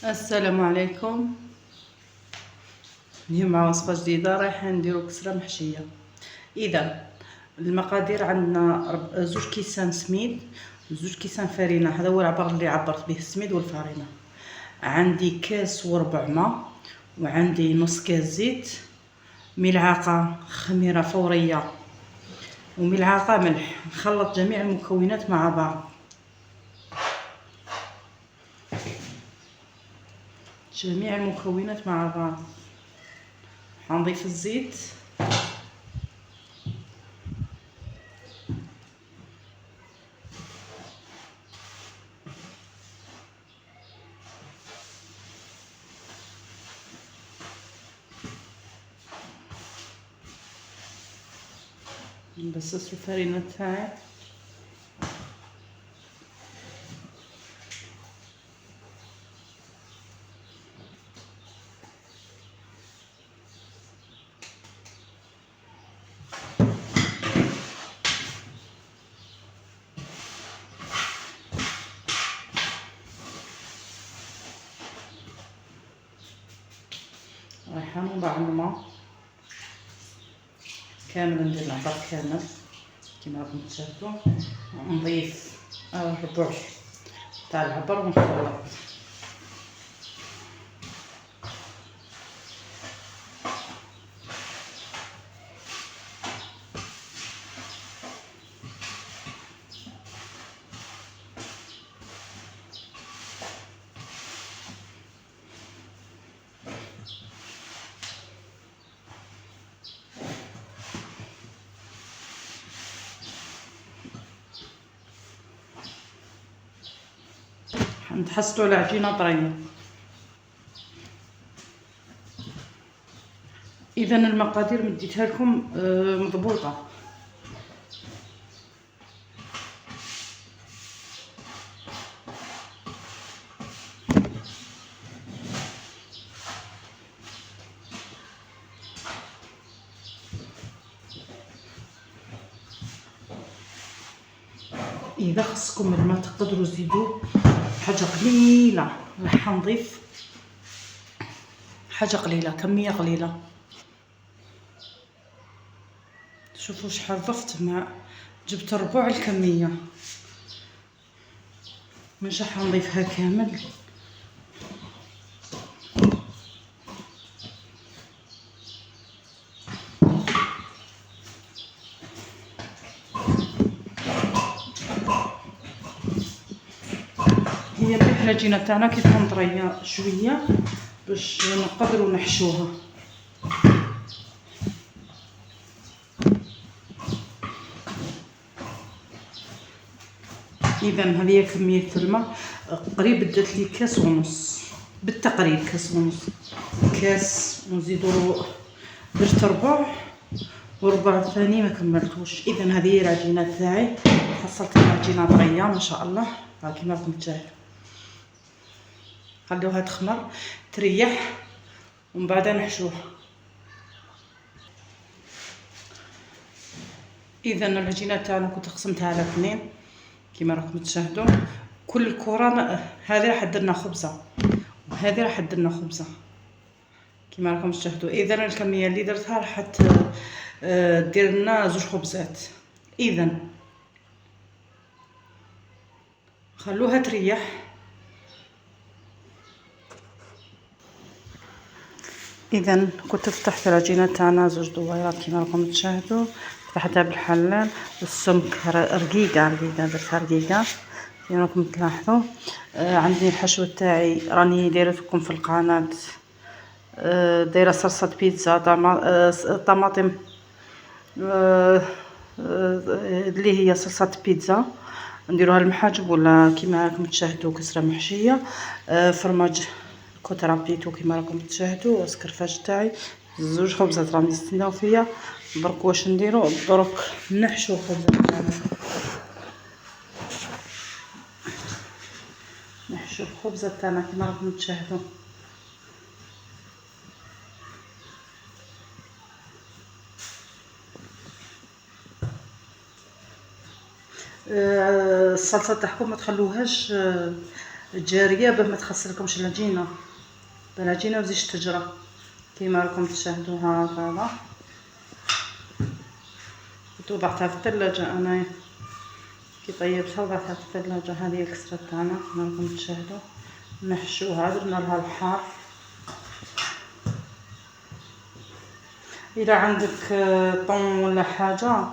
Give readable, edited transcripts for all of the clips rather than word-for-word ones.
السلام عليكم. اليوم مع وصفه جديده رايحين نديرو كسره محشيه. اذا المقادير عندنا زوج كيسان سميد وزوج كيسان فرينه، هذا هو العبار اللي عبرت به السميد والفرينه. عندي كاس وربع ماء، وعندي نص كاس زيت، ملعقه خميره فوريه وملعقه ملح. نخلط جميع المكونات مع بعض. جميع المكونات مع بعض. حنضيف الزيت، نبسس الفرينه تاعي، رايحه نوضع الماء كامل، ندير العبر كامل كيما راكم تشاهدوا، ونضيف الربع تاع العبر ونخلط. نتحصلوا على عجينه طريه. اذا المقادير مديتها لكم مضبوطه. اذا خصكم الماء تقدروا تزيدوا حاجه قليله، راح نضيف حاجه قليله، كميه قليله. شوفوا شحال ضفت ماء، جبت ربع الكميه، مش راح نضيفها كامل. هي مليح العجينه تاعنا كي تكون طريه شويه باش نقدروا نحشوها. اذا هذه كميه الماء، قريب دات لي كاس ونص، بالتقريب كاس ونص، كاس ونزيدو درت ربع، وربع ثاني ما كملتوش. اذا هذه هي العجينه تاعي، حصلت العجينه طريه ما شاء الله كيما راكم تشاهدوا. خلوها تخمر تريح ومن بعد نحشوها. اذا العجينه تاعنا كنت قسمتها على اثنين كيما راكم تشاهدوا. كل كره هذه راح درنا خبزه وهذه راح درنا خبزه كيما راكم تشاهدوا. اذا الكميه اللي درتها راح دير لنا زوج خبزات. اذا خلوها تريح. اذا كنت فتحت العجينه تاعنا زوج دويرات كيما راكم تشاهدوا، فتحتها بالحلال. السمك رقيقه درتها رقيقه كيما راكم تلاحظوا. عندي الحشوه تاعي راني دايرت لكم في القناه، دايره صلصه بيتزا طماطم اللي هي صلصه بيتزا، نديروها المحاجب ولا كيما راكم تشاهدوا كسره محشيه. فرماج كوترابيتو كيما راكم تشاهدوا. السكرفاج تاعي زوج خبزات راهم يستناو فيا. برك واش نديرو؟ درك نحشو الخبزه تاعنا، نحشو الخبزه تاعنا كيما راكم تشاهدوا. الصلصه تاعكم ما تخلوهاش جاريه باه ما تخسرلكمش العجينه، بالعجينه وزيت الشجره كيما راكم تشاهدوا هكذا. وضعتها في الثلاجه انايا كي طيبتها وضعتها في الثلاجه. هذه هي الكسره تاعنا كما راكم تشاهدوا، نحشوها درنا لها الحار. اذا عندك طون ولا حاجه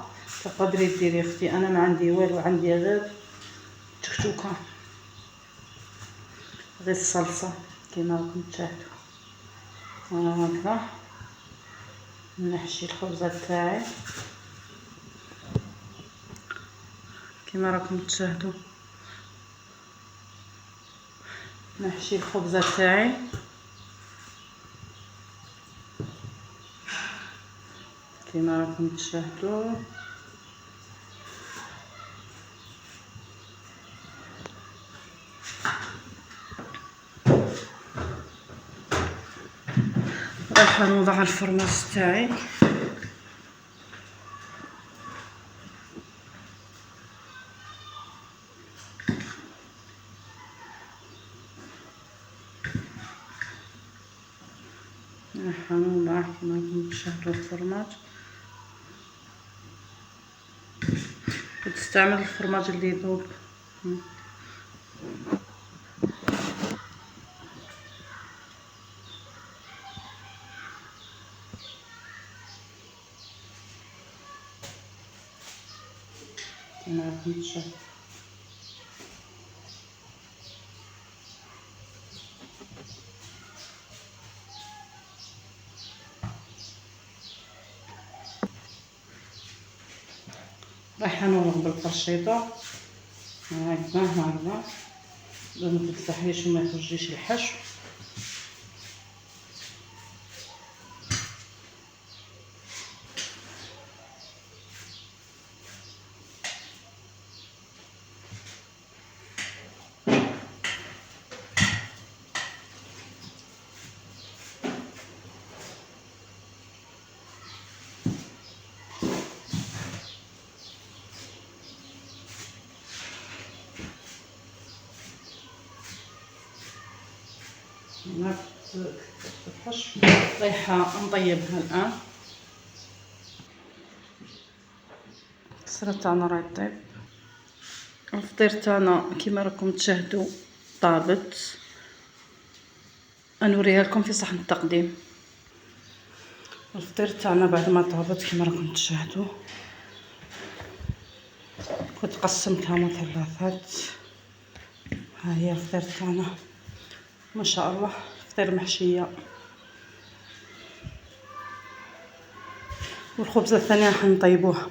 تقدري ديري اختي، انا ما عندي والو، عندي غير تكتوكه، غير الصلصه كما راكم تشاهدوا هكذا. نحشي الخبزه تاعي كما راكم تشاهدوا، نحشي الخبزه تاعي كما راكم تشاهدوا. رايحه نوضع الفرماج تاعي. رايحه نوضع كما راكم تشاهدوا الفرماج، وتستعمل الفرماج اللي يذوب. كما راكم تشاهدوا رايحه نورغ بالقرشيطه هكذا هكذا باش ما تفتحليش وما يخرجيش الحشو. الحشو رايحه نطيبها الان. الكسره تاعنا راهي طيب. الفطير تاعنا كيما راكم تشاهدوا طابت، نوريها لكم في صحن التقديم. الفطير تاعنا بعد ما طابت كيما راكم تشاهدوا، كنت قسمتها مثلثات. ها هي الفطير تاعنا ما شاء الله، فطير محشيه. والخبزه الثانيه راح نطيبوها.